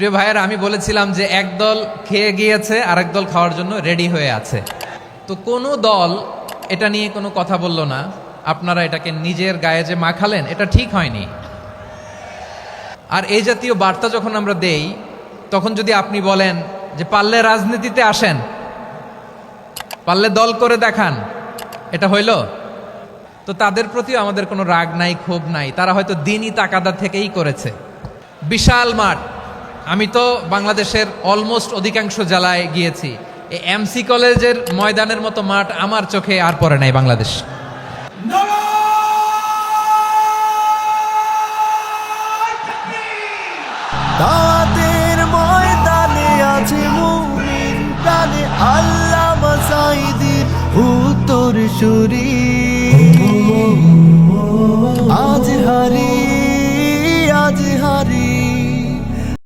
প্রিয় ভাইয়েরা, আমি বলেছিলাম যে একদল খেয়ে গিয়েছে আর একদল খাওয়ার জন্য রেডি হয়ে আছে। তো কোনো দল এটা নিয়ে কোনো কথা বলল না, আপনারা এটাকে নিজের গায়ে যে মাখালেন এটা ঠিক হয়নি। আর এই জাতীয় বার্তা যখন আমরা দেই, তখন যদি আপনি বলেন যে পারলে রাজনীতিতে আসেন, পারলে দল করে দেখান, এটা হইল? তো তাদের প্রতিও আমাদের কোনো রাগ নাই, ক্ষোভ নাই। তারা হয়তো দিনই তাকাদা থেকেই করেছে। বিশাল মাঠ, আমি তো বাংলাদেশের অলমোস্ট অধিকাংশ জেলায় গিয়েছি, এই এমসি কলেজের ময়দানের মতো মাঠ আমার চোখে আর পড়ে নাই বাংলাদেশ। তাদের ময়দানে আছে মুমিন প্রাণে আল্লামা সাঈদীর উত্তরসূরি। আজ হারিয়ে